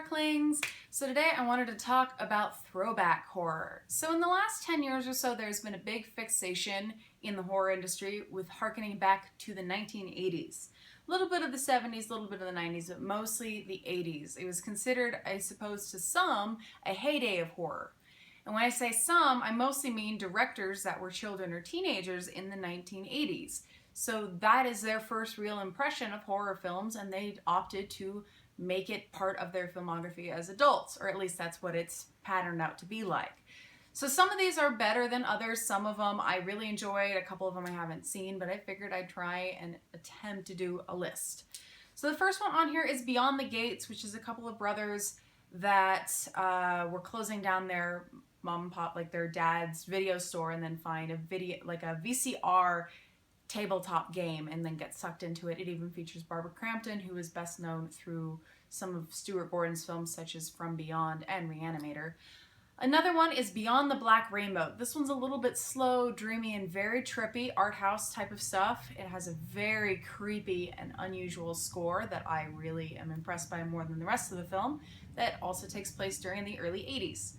Horrorclings. So today I wanted to talk about throwback horror. So in the last 10 years or so, there's been a big fixation in the horror industry with harkening back to the 1980s. A little bit of the 70s, a little bit of the 90s, but mostly the 80s. It was considered, I suppose to some, a heyday of horror. And when I say some, I mostly mean directors that were children or teenagers in the 1980s. So that is their first real impression of horror films, and they opted to make it part of their filmography as adults, or at least that's what it's patterned out to be like. So some of these are better than others. Some of them I really enjoyed, a couple of them I haven't seen, but I figured I'd try and attempt to do a list. So the first one on here is Beyond the Gates, which is a couple of brothers that were closing down their mom and pop, like their dad's video store, and then find a video, like a VCR tabletop game, and then get sucked into it. It even features Barbara Crampton, who is best known through some of Stuart Gordon's films such as From Beyond and Reanimator. Another one is Beyond the Black Rainbow. This one's a little bit slow, dreamy, and very trippy, art house type of stuff. It has a very creepy and unusual score that I really am impressed by more than the rest of the film, that also takes place during the early 80s.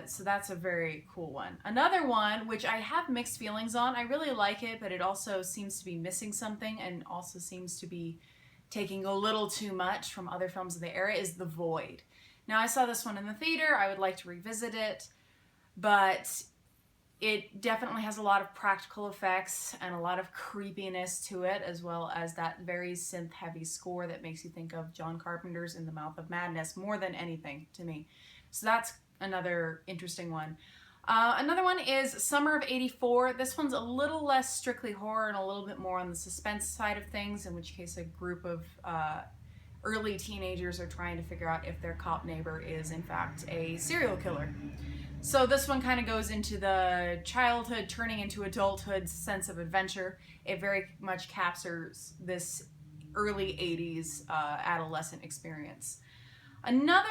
So that's a very cool one. Another one, which I have mixed feelings on, I really like it, but it also seems to be missing something and also seems to be taking a little too much from other films of the era, is The Void. Now, I saw this one in the theater. I would like to revisit it, but it definitely has a lot of practical effects and a lot of creepiness to it, as well as that very synth-heavy score that makes you think of John Carpenter's In the Mouth of Madness more than anything to me. So that's another interesting one. Another one is Summer of '84. This one's a little less strictly horror and a little bit more on the suspense side of things, in which case a group of early teenagers are trying to figure out if their cop neighbor is in fact a serial killer. So this one kind of goes into the childhood turning into adulthood sense of adventure. It very much captures this early 80s adolescent experience. Another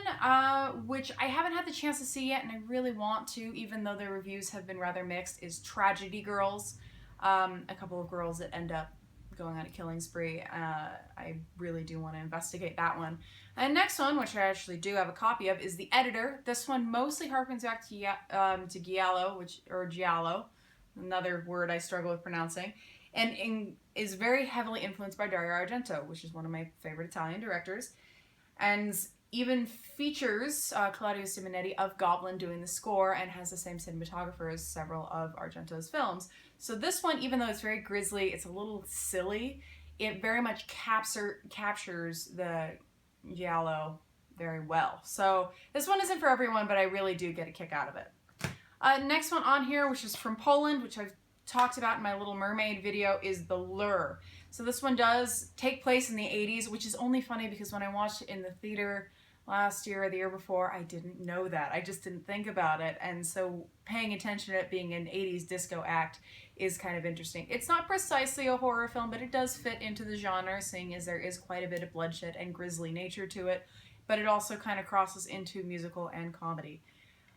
one, which I haven't had the chance to see yet, and I really want to, even though the reviews have been rather mixed, is Tragedy Girls. A couple of girls that end up going on a killing spree. I really do want to investigate that one. And next one, which I actually do have a copy of, is The Editor. This one mostly harkens back to Giallo, Giallo, another word I struggle with pronouncing, and is very heavily influenced by Dario Argento, which is one of my favorite Italian directors. And even features Claudio Simonetti of Goblin doing the score, and has the same cinematographer as several of Argento's films. So this one, even though it's very grisly, it's a little silly, it very much captures the Giallo very well. So this one isn't for everyone, but I really do get a kick out of it. Next one on here, which is from Poland, which I've talked about in my Little Mermaid video, is The Lure. So this one does take place in the 80s, which is only funny because when I watched it in the theater last year or the year before, I didn't know that. I just didn't think about it. And so paying attention to it being an 80s disco act is kind of interesting. It's not precisely a horror film, but it does fit into the genre, seeing as there is quite a bit of bloodshed and grisly nature to it. But it also kind of crosses into musical and comedy,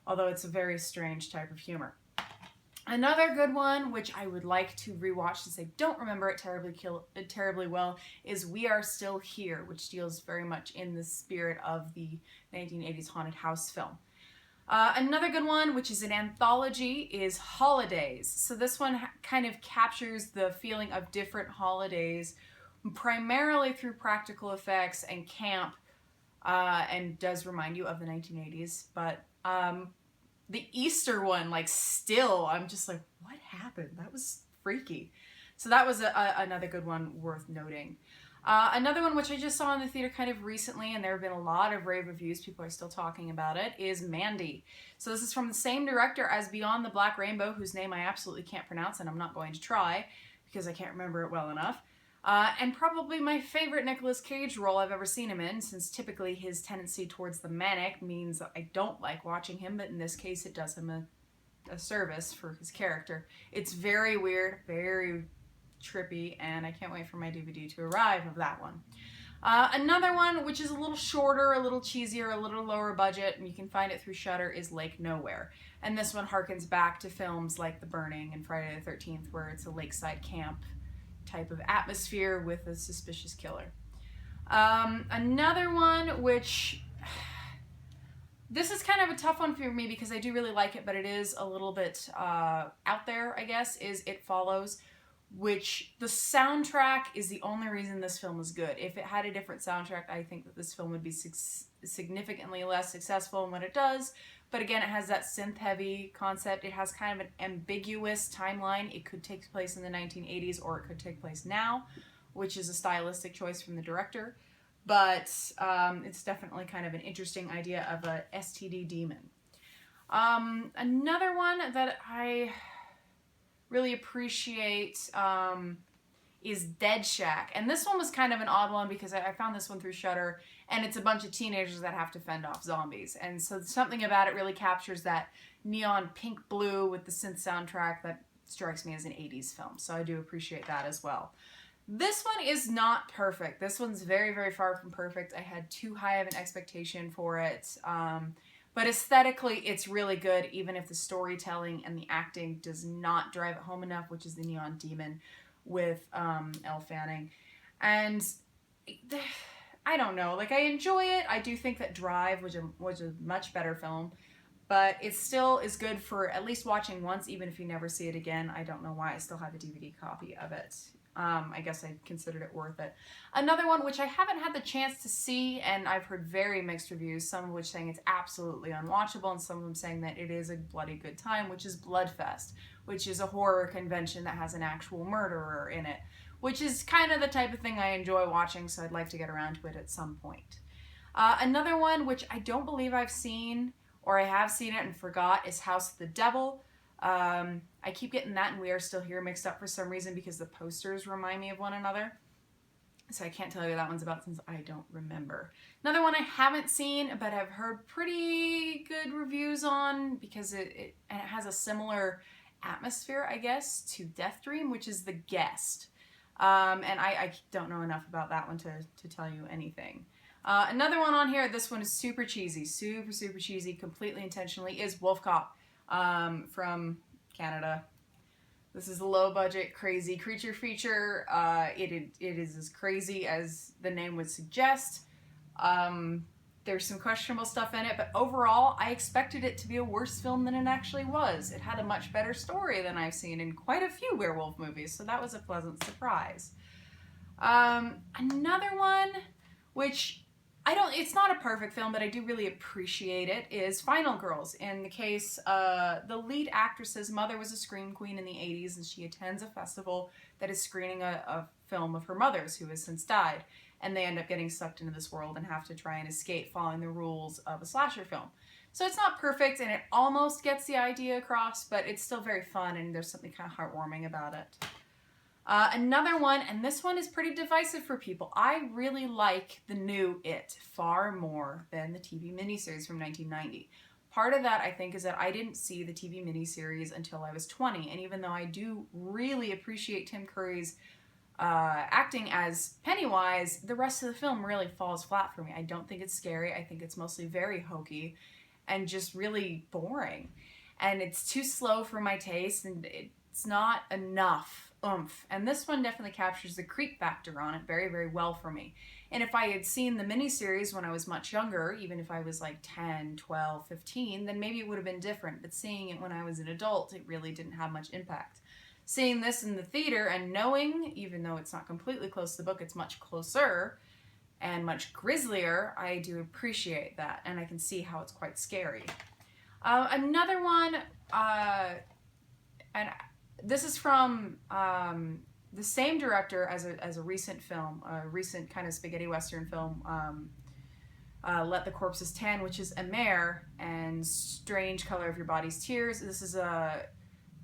although it's a very strange type of humor. Another good one, which I would like to rewatch since I don't remember it terribly well, is We Are Still Here, which deals very much in the spirit of the 1980s haunted house film. Another good one, which is an anthology, is Holidays. So this one kind of captures the feeling of different holidays, primarily through practical effects and camp, and does remind you of the 1980s, but the Easter one, like, still, I'm just like, what happened? That was freaky. So that was another good one worth noting. Another one, which I just saw in the theater kind of recently, and there have been a lot of rave reviews, people are still talking about it, is Mandy. So this is from the same director as Beyond the Black Rainbow, whose name I absolutely can't pronounce, and I'm not going to try, because I can't remember it well enough. And probably my favorite Nicolas Cage role I've ever seen him in, since typically his tendency towards the manic means that I don't like watching him, but in this case it does him a service for his character. It's very weird, very trippy, and I can't wait for my DVD to arrive of that one. Another one, which is a little shorter, a little cheesier, a little lower budget, and you can find it through Shudder, is Lake Nowhere. And this one harkens back to films like The Burning and Friday the 13th, where it's a lakeside camp type of atmosphere with a suspicious killer. Another one, which this is kind of a tough one for me because I do really like it, but it is a little bit out there, I guess, is It Follows, which the soundtrack is the only reason this film is good. If it had a different soundtrack, I think that this film would be significantly less successful in what it does. But again, it has that synth-heavy concept. It has kind of an ambiguous timeline. It could take place in the 1980s or it could take place now, which is a stylistic choice from the director. But it's definitely kind of an interesting idea of a STD demon. Another one that I really appreciate is Dead Shack. And this one was kind of an odd one because I found this one through Shudder, and it's a bunch of teenagers that have to fend off zombies. And so something about it really captures that neon pink blue with the synth soundtrack that strikes me as an 80s film. So I do appreciate that as well. This one is not perfect. This one's very, very far from perfect. I had too high of an expectation for it. But aesthetically, it's really good, even if the storytelling and the acting does not drive it home enough, which is the Neon Demon with Elle Fanning. And I don't know. Like, I enjoy it. I do think that Drive was a much better film. But it still is good for at least watching once, even if you never see it again. I don't know why I still have a DVD copy of it. I guess I considered it worth it. Another one, which I haven't had the chance to see, and I've heard very mixed reviews, some of which saying it's absolutely unwatchable, and some of them saying that it is a bloody good time, which is Bloodfest, which is a horror convention that has an actual murderer in it, which is kind of the type of thing I enjoy watching, so I'd like to get around to it at some point. Another one, which I don't believe I've seen, or I have seen it and forgot, is House of the Devil. I keep getting that and We Are Still Here mixed up for some reason because the posters remind me of one another. So I can't tell you what that one's about since I don't remember. Another one I haven't seen but have heard pretty good reviews on because it has a similar atmosphere, I guess, to Death Dream, which is The Guest. And I don't know enough about that one to tell you anything. Another one on here, this one is super cheesy, super cheesy, completely intentionally, is Wolf Cop. From Canada. This is a low-budget, crazy creature feature. It is as crazy as the name would suggest. There's some questionable stuff in it, but overall, I expected it to be a worse film than it actually was. It had a much better story than I've seen in quite a few werewolf movies, so that was a pleasant surprise. Another one, which it's not a perfect film, but I do really appreciate it, is Final Girls. In the case, the lead actress's mother was a scream queen in the 80s, and she attends a festival that is screening a film of her mother's, who has since died. And they end up getting sucked into this world and have to try and escape following the rules of a slasher film. So it's not perfect, and it almost gets the idea across, but it's still very fun, and there's something kind of heartwarming about it. Another one, and this one is pretty divisive for people. I really like the new It far more than the TV miniseries from 1990. Part of that, I think, is that I didn't see the TV miniseries until I was 20, and even though I do really appreciate Tim Curry's acting as Pennywise, the rest of the film really falls flat for me. I don't think it's scary. I think it's mostly very hokey and just really boring. And it's too slow for my taste, and it's not enough oomph. And this one definitely captures the creep factor on it very, very well for me. And if I had seen the miniseries when I was much younger, even if I was like 10, 12, 15, then maybe it would have been different. But seeing it when I was an adult, it really didn't have much impact. Seeing this in the theater and knowing, even though it's not completely close to the book, it's much closer and much grislier, I do appreciate that. And I can see how it's quite scary. Another one, and this is from the same director as a recent film, a recent kind of spaghetti western film, Let the Corpses Tan, which is Amer and Strange Color of Your Body's Tears. This is a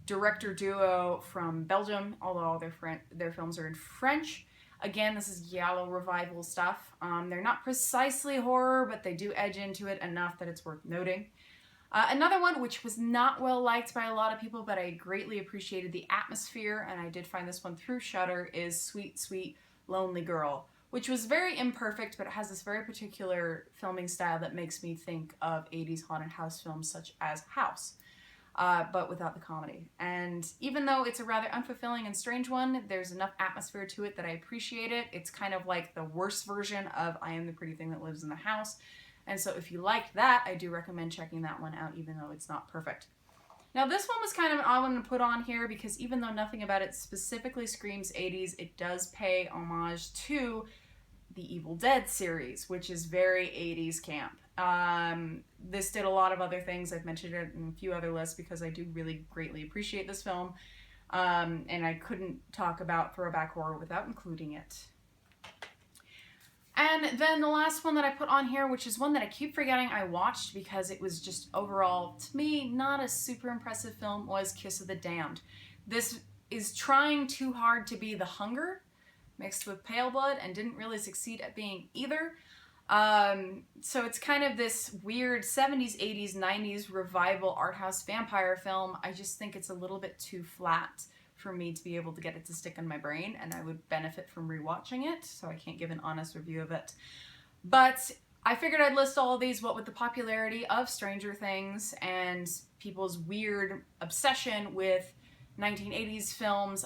director duo from Belgium, although their films are in French. Again, this is Giallo revival stuff. They're not precisely horror, but they do edge into it enough that it's worth noting. Another one, which was not well liked by a lot of people, but I greatly appreciated the atmosphere, and I did find this one through Shudder, is Sweet, Sweet Lonely Girl, which was very imperfect, but it has this very particular filming style that makes me think of 80s haunted house films such as House. but without the comedy. And even though it's a rather unfulfilling and strange one, there's enough atmosphere to it that I appreciate it. It's kind of like the worst version of I Am the Pretty Thing That Lives in the House. And so if you liked that, I do recommend checking that one out, even though it's not perfect. Now this one was kind of an odd one to put on here because even though nothing about it specifically screams 80s, it does pay homage to the Evil Dead series, which is very 80s camp. This did a lot of other things. I've mentioned it in a few other lists because I do really greatly appreciate this film. And I couldn't talk about throwback horror without including it. And then the last one that I put on here, which is one that I keep forgetting I watched because it was just overall, to me, not a super impressive film, was Kiss of the Damned. This is trying too hard to be The Hunger mixed with Pale Blood and didn't really succeed at being either. So it's kind of this weird 70s, 80s, 90s revival art house vampire film. I just think it's a little bit too flat for me to be able to get it to stick in my brain, and I would benefit from rewatching it, so I can't give an honest review of it. But I figured I'd list all of these, what with the popularity of Stranger Things and people's weird obsession with 1980s films.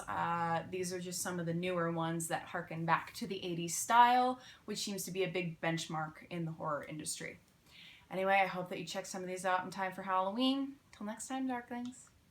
These are just some of the newer ones that harken back to the 80s style, which seems to be a big benchmark in the horror industry. Anyway, I hope that you check some of these out in time for Halloween. Till next time, Darklings.